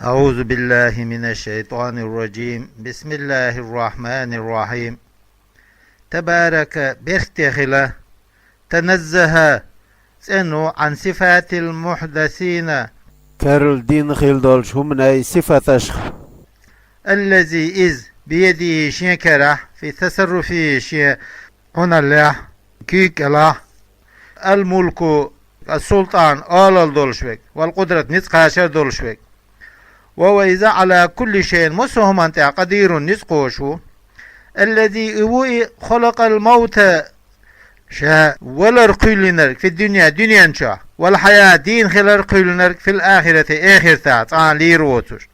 أعوذ بالله من الشيطان الرجيم بسم الله الرحمن الرحيم تبارك بيختخلة تنزه سنو عن صفات المحدثين كارل دين خيلدولش هم صفتش الذي إذ بيده شنكرة في تصرفه شيء هنا الله كيك الله الملك السلطان آل دولشبك والقدرة نسقاشر دولشبك وهو إذا على كل شيء مسهم أنت قدير نسقوشو الذي هو خلق الموت شاء ولا قيلنر في الدنيا دنيا شاء والحياة دين خلال قيلنر في الآخرة آخر ساعة عن ليروتش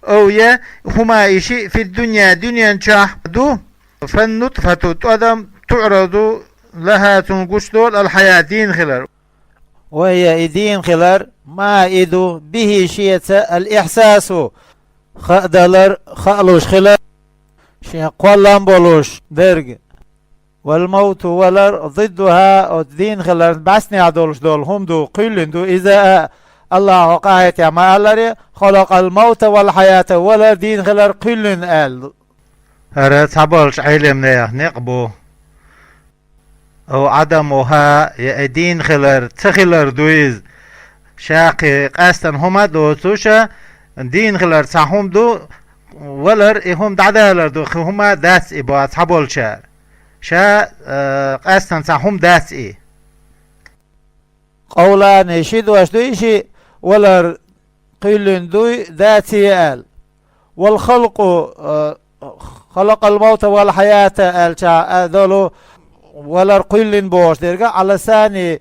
أو يا هما إشي في الدنيا دنيا شاء دو فالنطفة تقدم تعرض لها تنقش دول الحياة دين خلال وهي إدين خلال ما إدو به شيء الإحساس خدلر خالوش خلال شيء قلم بولوش درج والموت ولر ضدها الدين خلال بسني عدولش دول هم دو قيلن دو إذا الله قاعد يا ما الله خلق الموت والحياة ولا دين خلال قيلن قال هذا تبالش علم نقبو أو عدمها يا دين خلال تخلال دويز شاقي قاستن هما دو توشا دين خلال صحهم دو ولر هم دعدالر دو هما داس إبو تبالش شا قاستن صحهم داس إيه قولا نشيد واشدويشي ولر قيلن دوي ذاتي قال والخلق خلق الموت والحياة قال دولو ولر قيلن بوش درجة على ثاني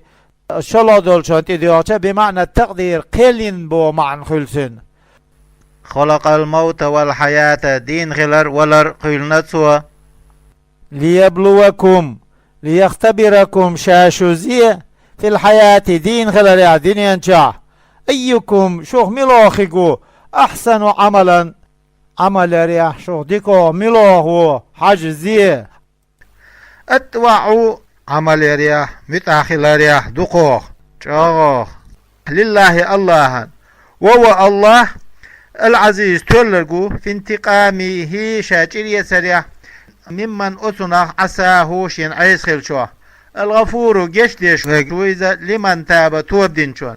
شلو دول شانتي ديوچه بمعنى التقدير قيلن بو معنى خلسن خلق الموت والحياة دين خلر ولر قيلنتسوا ليبلوكم ليختبركم شاشوزية في الحياة دين خلر يا دنيا انشاع أيكم شوخ ملوخيكو أحسن عملا عمل رياح شوخ ديكو ملوخو حاجزية اتوعوا عمل رياح متاخل رياح دقوخ شاغوخ لله الله وهو الله العزيز تولرقو في انتقامه شاكرية سريع ممن أتنخ عساه شين عيس خلشوه الغفور جيش ديش وإذا لمن تاب توبدين شون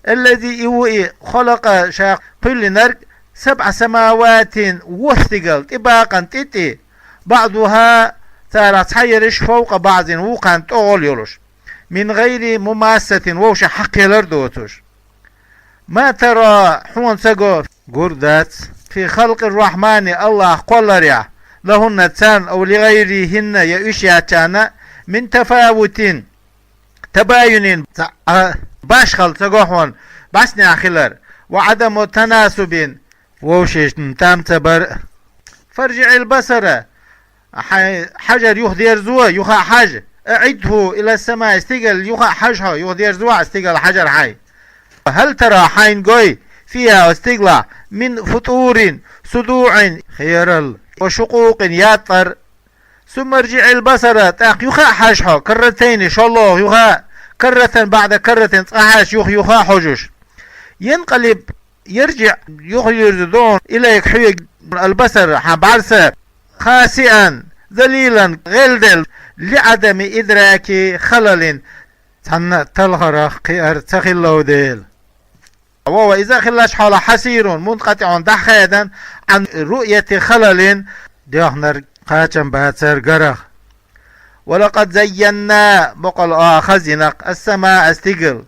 الذي يوئي خلق شاق كل نرق 7 سماوات وثقل طباقا تتي بعضها ترى تحيرش فوق بعض وقان تغول يلوش من غير مماسة ووش حق يلردوتوش ما ترى حون سقو قردات في خلق الرحمن الله قل ريع لهن تان أو لغيرهن يأشياتان من تفاوت تباين باش خل تقوحون بسني أخلر وعدم تناسب ووشش تام تبر فرجع البصر حجر يخدير زوا يخا حج اعده الى السماء استقل يخا حجها يخدير زوا استقل حجر حي هل ترى حين قوي فيها استقلع من فطور صدوع خيرل وشقوق ياطر ثم ارجع البصر تاق يخا حجها كرتين ان شاء الله يخا كرة بعد كرة صحاش يخا حجش ينقلب يرجع يخير دون الى يكحي البصر حبعرسه خاسئا ذليلا غلدل لعدم إدراك خلل تلغر قيار تخلو ديل وهو إذا خلاش حال حسير منقطع دحيدا عن رؤية خلل ديهنر قاچم باتر غرخ ولقد زينا بقل خزنق السماء استقل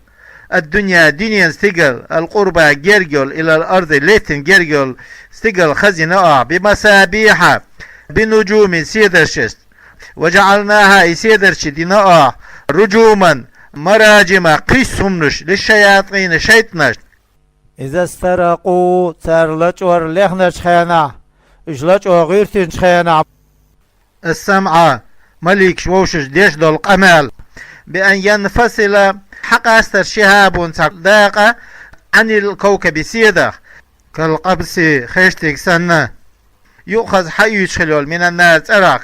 الدنيا دنيا استقل القربة جرجل إلى الأرض ليتن جرجل استقل خزنة بمسابيح بنجوم سيدرشست وجعلناها سيدرش دينا رجوما مراجم قيسهمنش للشياطين شيطنش إذا استرقوا ترلج ورلخنش خيانا إجلج وغيرتنش خيانا السمع ملك شوشش ديش دول قمال بأن ينفصل حق أستر شهاب صداقة عن الكوكب سيدة كالقبس خيشتك سنة يؤخذ حي يشخلول من الناس أراق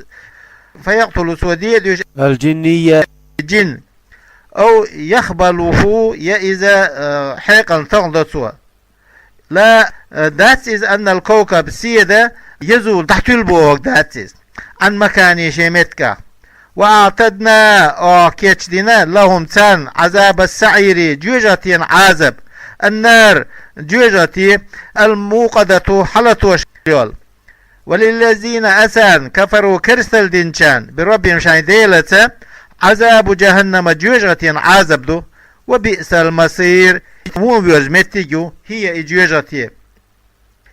فيقتل سوديد الجنية الجن أو يخبله إذا حيقا تغضسوا لا that is أن الكوكب سيدة يزول تحت البوغ that is عن مكان شيمتك. وأعتدنا أو كيتشدنا لهم تان عذاب السعير جوجة عذاب النار جوجة الموقدة حلت وشيول. وللذين أسان كفروا كرسل دينشان بربهم شاين ديلة عذاب جهنم جوجة عذاب دو وبئس المصير مو بيزمتجو هي جوجة.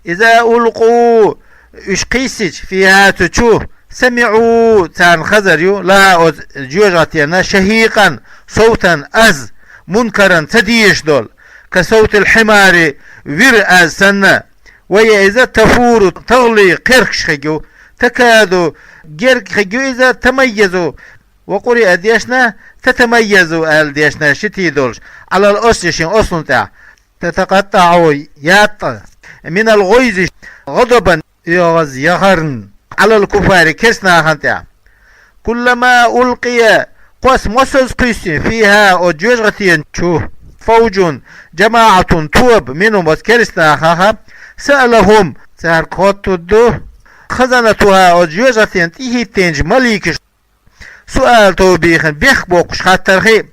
إذا ألقوا إشقيسج فيها تشوف سمعوا تان خزريو لا جوجة شهيقا صوتا أز منكرا تديش دول كصوت الحمار وير أز سنة. وإذا تفور تغلي قرقش خجو تكادو جرق خجو إذا تميزوا. وقرئ ديشنا تتميزوا آل ديشنا شتي دولش على الأسشين أصلا تتقطعوا يات من الغيظ غضبا يغز يغرن على الكفار كسنا خنتا. كلما ألقي قوس مصز قيسين فيها أجوجغتين شو فوج جماعة توب منهم وكرسنا خاها سألهم سهر قوتو دو خزنتها أجوجغتين تيهي تنج مليكش سؤال توبيخن بيخ بوقش خاطر خي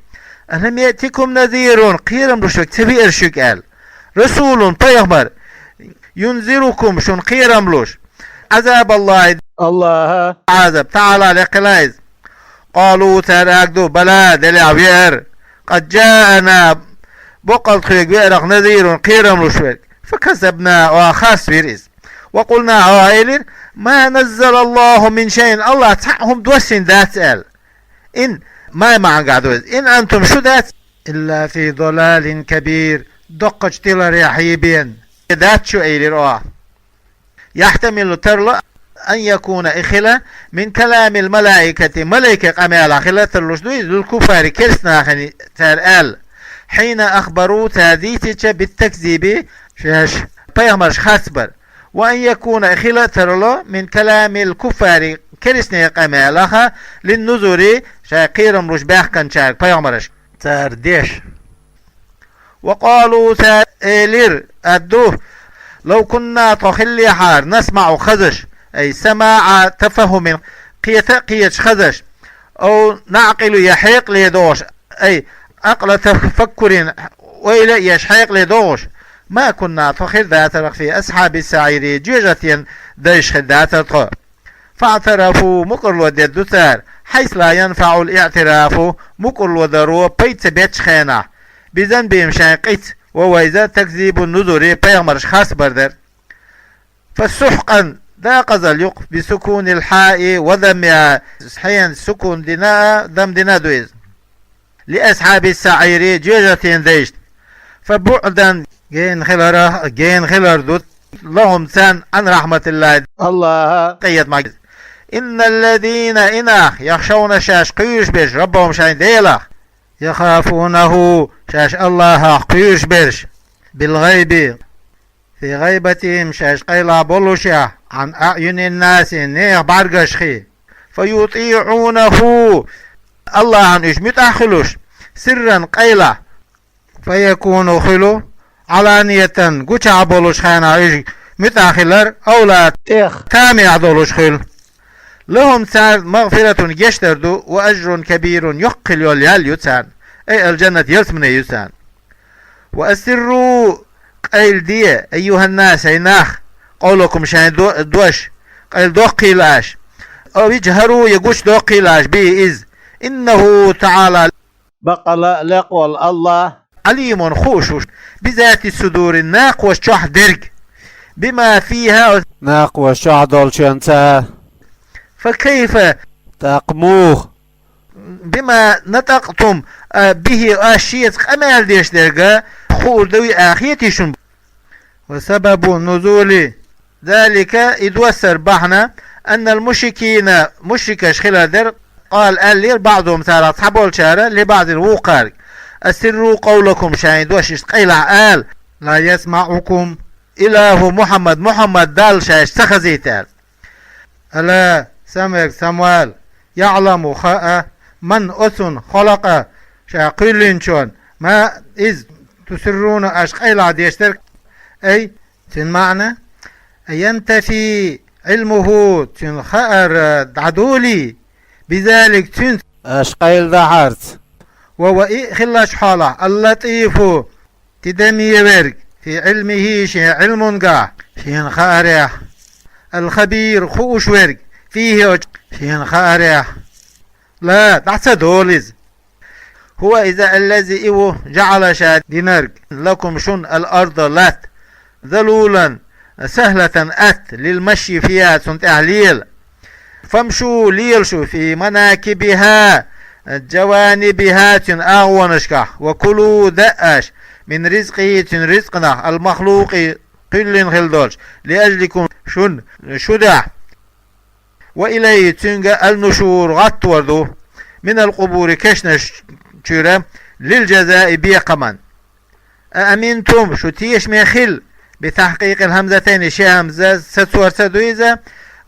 ألم يأتيكم نذير قيرم رشوك تبي إرشوك آل رسول بيغمر ينذركم شن قيرم لوش عذاب الله عذاب تعالى لقلايز. قالوا تراكدو بلا دلع بير قد جاءنا بقل خيق بيرق نذير قيرم لوشوك فكسبنا وخاس بيريز. وقلنا عائلين ما نزل الله من شيء الله تعهم دوسين ذات ال إن ما معنى قعدوز إن أنتم شو ذات إلا في ضلال كبير دقج تلر يحيبين ذات شو أيلي رواه. يحتمل ترلا أن يكون إخلا من كلام الملائكة ملائكة قمال أخلا ترلشدوي للكفار كرسنا خني ترال حين أخبروا تهديتك بالتكذيب شاش بيغمرش خاسبر. وأن يكون إخلا ترلا من كلام الكفار كرسنا قمالها للنذر شاقيرم رش باخ كان شاك بيغمرش تار ديش. وقالوا تالير أدوه لو كنا تخلي حار نسمع خزش أي سماع تفهم قيتش خزش أو نعقل يحيق ليدوش أي أقل تفكر وإلى يشحيق ليدوش ما كنا تخل ذات في أصحاب السعير جوجة ديش ذات الطه. فاعترفوا مقر وددتار حيث لا ينفع الاعتراف مقر ودرو بيت بيتش خينا بذنبهم شاقيت. وإذا تكذيب النذر بيغمرش خاص بردر. فالسحقا ذا قزل يق بسكون الحاء وذم حين سكون دناء ذم دنا دويز لأصحاب السعير جوجة ديشت. فبعدا جين خلر دوت لهم سان عن رحمة الله قيد معجز. إن الذين إناخ يخشون شاش قيوش بيش ربهم شاين ديلخ يخافونه شاش الله قيوش بيش بالغيب في غيبتهم شاش قيلا بولوشا عن أعين الناس نيخ بارغشخي فيطيعونه الله عن إش متأخلوش سرا قيلا فيكون خلو علانية قوشا بولوش خانا إش متأخلر أولا تامي عدولوش خل. لهم سار مغفرة يشتردو وأجر كبير يقل يوليال يتسان أي الجنة يلسمن يتسان. وأسروا قيل دي أيها الناس أيناخ قولكم شاين دوش قيل دو قيلاش أو يجهروا يقوش دو قيلاش بي إذ إنه تعالى بقى لقول الله عليم خوشوش بذات الصدور الناق والشح درج بما فيها ناق والشح دولشنتا. فكيف تقموه بما نطقتم به أشياء أمال ديش درجة خول دوي آخيتشم. وسبب نزول ذلك إذ وسر بحنا أن المشركين مشركش خلال در قال ألير بعضهم سار أصحاب الشارع لبعض الوقار أسروا قولكم شاين دوشش قيلع آل لا يسمعكم إله محمد دال شاش سخزيتال. ألا سمك سموال يعلم خاء من أسن خلق شاقلين شون ما إذ تسرون أشقيل عديشتر أي تن معنى ينتفي علمه تن خأر عدولي بذلك تن أشقيل دعرت وهو خلاش حاله اللطيف تدمي ورق في علمه شيء علم قا شيء خارع الخبير خوش ورق فيه شيء خارع لا تحت دولز هو إذا الذي إيوه جعل شاد دينارك لكم شن الأرض لات ذلولا سهلة أت للمشي فيها سنت أهليل فامشوا ليلشوا في مناكبها جوانبها أغونشكا وكلوا دأش من رزقه رزقنا المخلوق قل خلدولش لأجلكم شن شدع وإليه تنجا النشور غطوردو من القبور كشنش تشيرا للجزاء بيقما أأمنتم شو تيش ميخل بتحقيق الهمزتين شي همزة ستسور سدويزة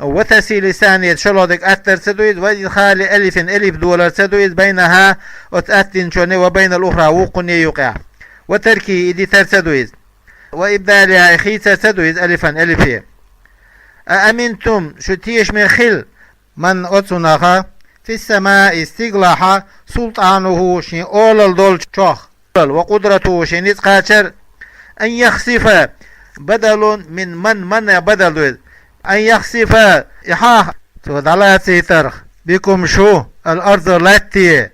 وتسيل ثانية شلودك أتر سدويز وإدخال ألف دولار سدويز بينها وتأتن شوني وبين الأخرى وقني يقع وتركي إدي تر سدويز وإبدالها خيسة سدويز ألفية أأمنتم شو تيش ميخل من أتسناها في السماء استقلاحا سلطانه شين أول دول شوخ وقدرته شين يتقاتر أن يخسف بدل من بدل دويد أن يخسف إحاه تودالاتي ترخ بكم شو الأرض التي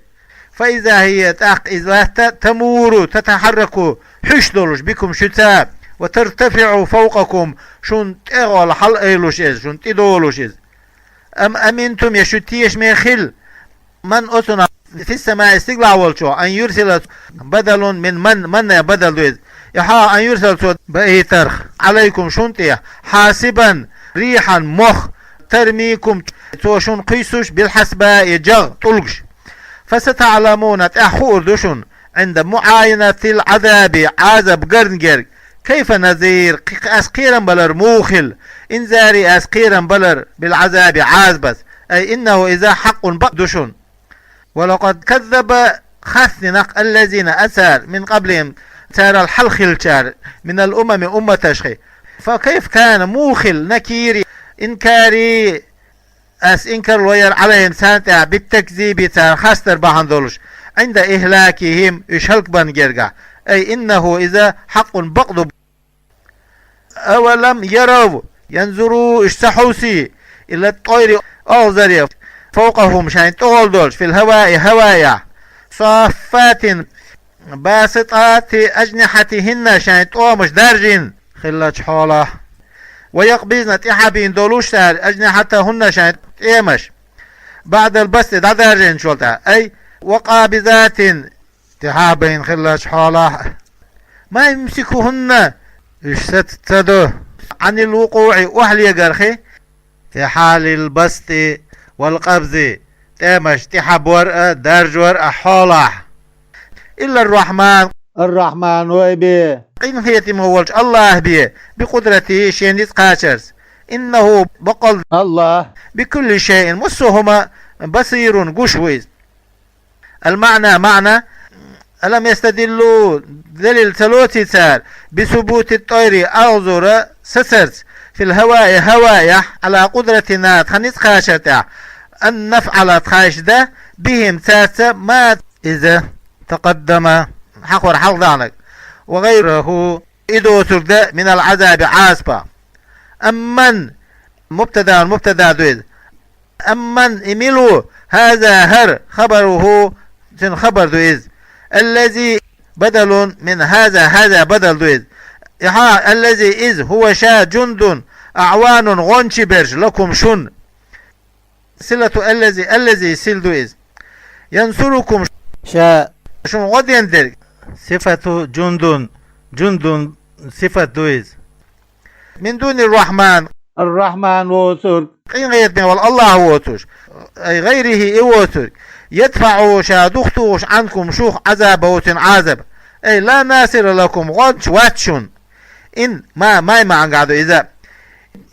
فإذا هي إذا تمور تتحرك حش دولش بكم شتاب وترتفع فوقكم شون تغول حل ايلوش إز شون تدولوش إز أم أمنتم يشتيش ميخل من أتنا في السماء استقلع والشو أن يرسل بدل من بدل دويز يحا أن يرسل بأي ترخ عليكم شنطية حاسبا ريحا مخ ترميكم شون قيسوش بالحسباء جغ طلقش فستعلمون تأخور دوشون عند معاينة العذاب عذاب قرنجر كيف نذير أسقيرا بلر موخل إنذاري أسقيرا بلر بالعذاب عازبس أي إنه إذا حق بقدشون ولقد كذب خثنق الذين أسار من قبلهم سار الحلخل شار من الأمم أمة تشخي فكيف كان موخل نكيري إنكاري إنكر وير عليهم سانتا بالتكذيب تار خاستر بحن دولش عند إهلاكهم إشهلك بنجرقا أي إنه إذا حق بقض أولم يروا ينظروا اشتحوسي إلى الطير أغزري فوقهم شان طول دولش في الهواء هوايا صافات باسطات أجنحتهن شان طومش درجين خلج حوله ويقبضن تحابين دولوش أجنحتهن شان تيمش بعد البسط درجين شولتا أي وقابضات تحابين خلج حوله ما يمسكوهن اشتتدو عن الوقوع وحلي قرخي في حال البسط والقبض تمش تحب ورقة درج ورقة حوله إلا الرحمن ويبي إن هيتم هولش الله بيه بقدرته شين يتقاشرس إنه بقل الله بكل شيء مسهما بصير قشويز المعنى معنى ألم يستدلوا دليل ثلوثي سار بثبوت الطير أغزر سسرس في الهواء هوايا على قدرتنا تخنيت خاشتا أن نفعل تخاش ده بهم ساسا ما إذا تقدم حقور حق دعنك وغيره إدو ترد من العذاب عاسبا أمن مبتدا دويد أمن إميلو هذا هر خبره سن خبر دويد الذي بدل من هذا بدل دويد الذي إذ هو شا جند أعوان غنش برج لكم شن سلة الذي سل دويد ينصركم شا شن غد يندر صفة جند صفة دويد من دون الرحمن ووتر إن غيرتني والله ووتر أي غيره ووتر يدفع شادوختوش عنكم شوخ عذاب عذاب أي لا ناصر لكم غدش واتشون إن ما قعدوا إذا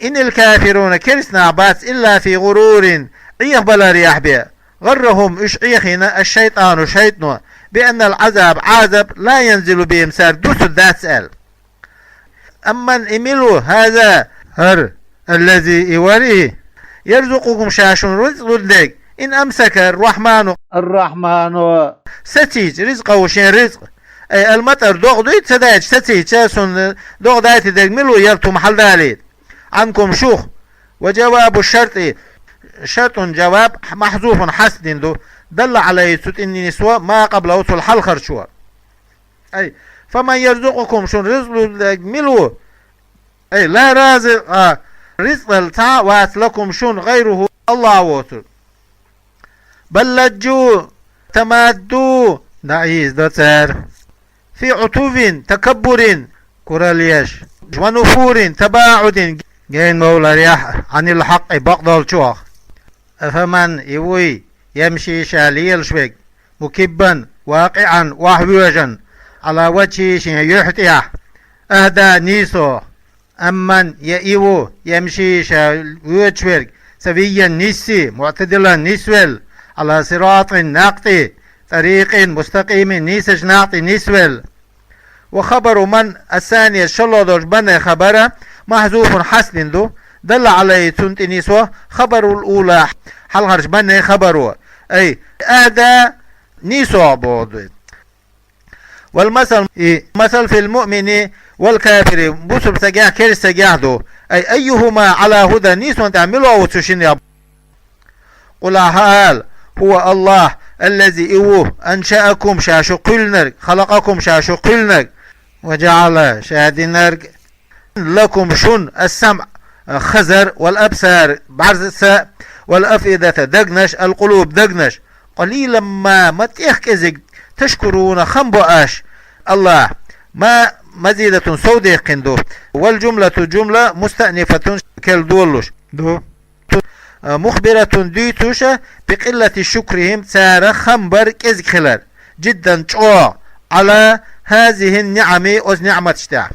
إن الكافرون كرسنا باس إلا في غرور عيخ بلا رياح بها غرهم عيخنا الشيطان بأن العذاب عذاب لا ينزل بهم سار دوس الذات سأل أمن إملوا هذا هر الذي يوريه يرزقكم شاشون رزق لدك إن أمسك الرحمن ستيج رزقه شين رزق أي المطر دوغ دويت سدايج ستيج شاسون دوغ دايت دك ملو يرتو محل داليت عنكم شوخ وجواب الشرط شرط جواب محذوف حسن دو دل عليه ست إني نسوى ما قبل وصل الحل خرشوا أي فمن يرزقكم شون رزق لدك ملو أي لا رازق رزق التا وات لكم شون غيره الله وصل بل لجوا تمادوا نعيز دوتر في عطوف تكبر كوراليش ونفور تباعد جين مولى رياح عن الحق بقدر شوخ فمن يوي يمشي شاليل شوك مكبا واقعا وحوجا على وجهه يحتيه أهدى نيسو أمن يأيو يمشي شاليل سويا نيسي معتدلا نيسويل على صراط ناقطي طريق مستقيم نيسج ناقطي نيسويل وخبر من الثانية شلودوش بنا خبره محذوف حسن دو دل عليه تنت نسوة خبر الأولى حلغرش بنا خبره أي أهدى نيسو بود والمثل مثل في المؤمن والكافر بوسب سجاه كيرس سجاه دو أي أيهما على هدى نيسو تعملوا وتشين قل هال هو الله الذي إوه أنشأكم شاشو قلنر خلقكم شاشو قلنر وجعل شادنر لكم شن السمع خزر والأبصار بعرس والأفئدة دقنش القلوب دقنش قليلا ما تيخكزق تشكرون خنبؤاش الله ما مزيدة سودة قندو والجملة جملة مستأنفة كالدولش دو مخبرة ديتوشة بقلة شكرهم سار خنبر كزخلر جدا شوع على هذه النعم أز نعمة شتاع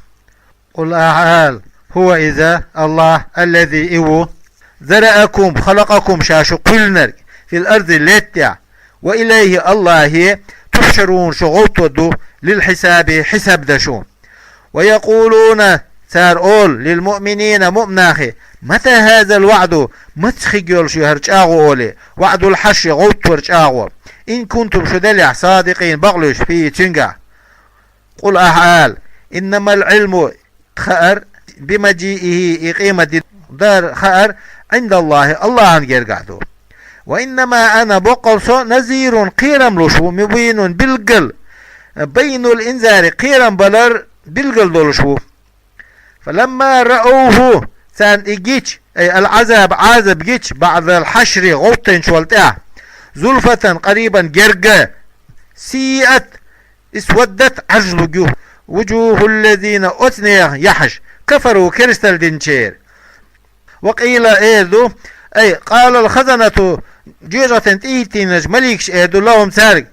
قل أعال هو إذا الله الذي إيوه ذرأكم خلقكم شاشو قلنر في الأرض اللتع وإليه الله تحشرون شغوط للحساب حساب دشون ويقولون سار أول للمؤمنين مؤمناخي متى هذا الوعد متخيل شهر جاغو أولي وعد الحش غوط ورجاغو إن كنتم شدلع صادقين بغلش في تنقع قل أحال إنما العلم خأر بمجيئه إقيمة دار خأر عند الله نجرقعدو وإنما أنا بقلص نزير قيرم لشو مبين بالقل بين الإنذار قيرم بلر بالقل دولشو فلما رأوه سان إجيش أي العذاب عذاب جيش بعد الحشر غوطن شوالتاه زلفة قريبا جرقا سيئت اسودت عجل وجوه الذين أتنيه يحش كفروا كريستال دينشير وقيل ايدو اي قال الخزنة جيجة تيتينج مليكش ايدو لهم سارق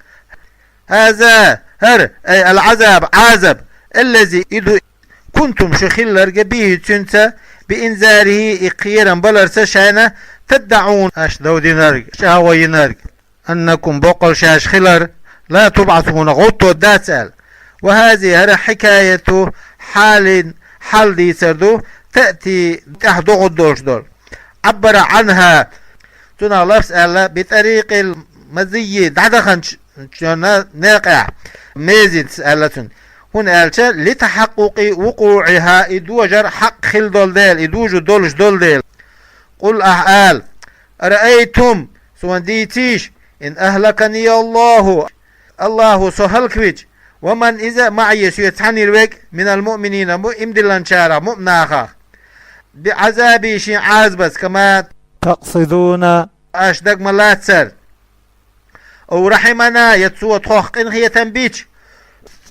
هذا هر اي العذاب عذاب الذي ايدو كنتم شخيل به تنسى بإنذاره إقيرا بلرس شانا تدعون أشدو دينارك شهوي نارك أنكم بقل شاش خلر لا تبعثون غطو داسال وهذه هر حكاية حال دي سردو تأتي تحدو غدوش دول عبر عنها تنا لفظ ألا بطريق المزي دعدخن ناقع ميزي تسألتن هون قالت لتحقق وقوعها إدوجر حق خل دول ديل إدوجو دولش دول ديل قل أحال رأيتم سوان ديتيش إن أهلكني الله سهلكويج ومن إذا معي سيتحني الوك من المؤمنين إمدلان شارع مؤمناخا بعذابي شي عازبس كما تقصدون أشدق ملات سر أو رحمنا يتسوى تخوخ إن هي تنبيش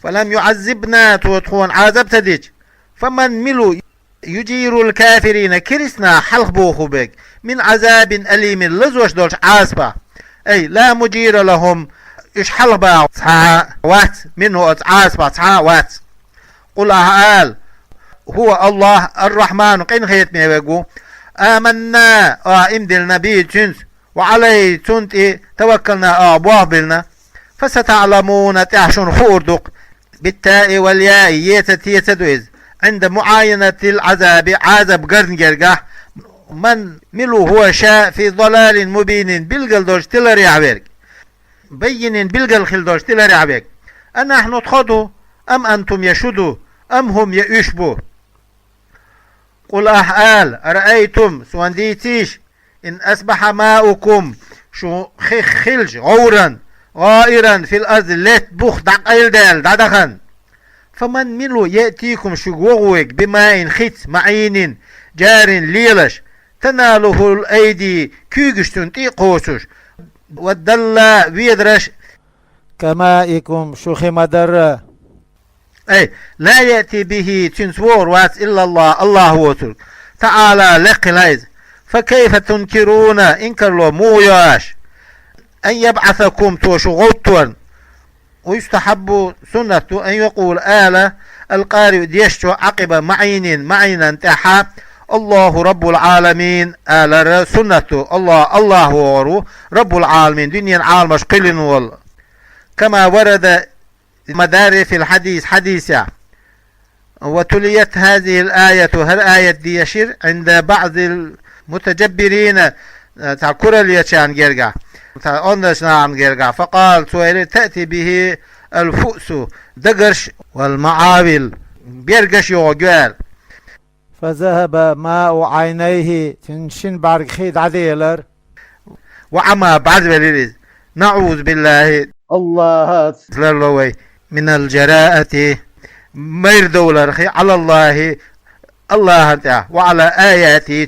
فلم يعذبنا توتخون عذاب تديج فمن ملو يجير الكافرين كرسنا حلق بوخو بك من عذاب أليم لزوش دولش عاصبة أي لا مجير لهم إش حلبا وات منه عاصبة وات قل أهال هو الله الرحمن قين خيط ميبقو آمنا إمدل نبي جنس وعليه تنت توكلنا أبوه بلنا فستعلمون تعشون خوردق بالتاء والياء يتدويز عند معاينة العذاب عذاب قرن جرقه من ملو هو شاء في ضلال مبين بلقل دوش تلري عبيرك بين بلقل خل دوش تلري عبيرك أنا احنا تخدوا أم أنتم يشدوا أم هم يشبوا قل أحال أرأيتم سوانديتيش إن أصبح ماؤكم شو خلج غورا غائرا في الأرض ليت بوخ دقيل دال دادخن فمن ملو يأتيكم شقوغوك بماء خيت معين جار ليلش تناله الأيدي كيغشتون تيقوسوش والدلا ويدرش كمائكم شوخ مدر أي لا يأتي به تنسور وات إلا الله وتر تعالى لقلايز فكيف تنكرون إنكر له موياش أن يبعثكم توشغوتون ويستحب سنة أن يقول القارئ ديشتو عقب معين تحا الله رب العالمين سنة الله هو رب العالمين دنيا العالم قلن والله كما ورد مدار في الحديث حديثة وتليت هذه الآية هالآية دي يشير عند بعض المتجبرين تذكر اليشان جرجع نعم جرجع فقال سؤال تأتي به الفؤس دقرش والمعاول بيرقش يوغال فذهب ماء عينيه تنشن بارك خيد عديلر وعما بعد وليد نعوذ بالله الله من الجراءة مير دولار على الله وعلى آياته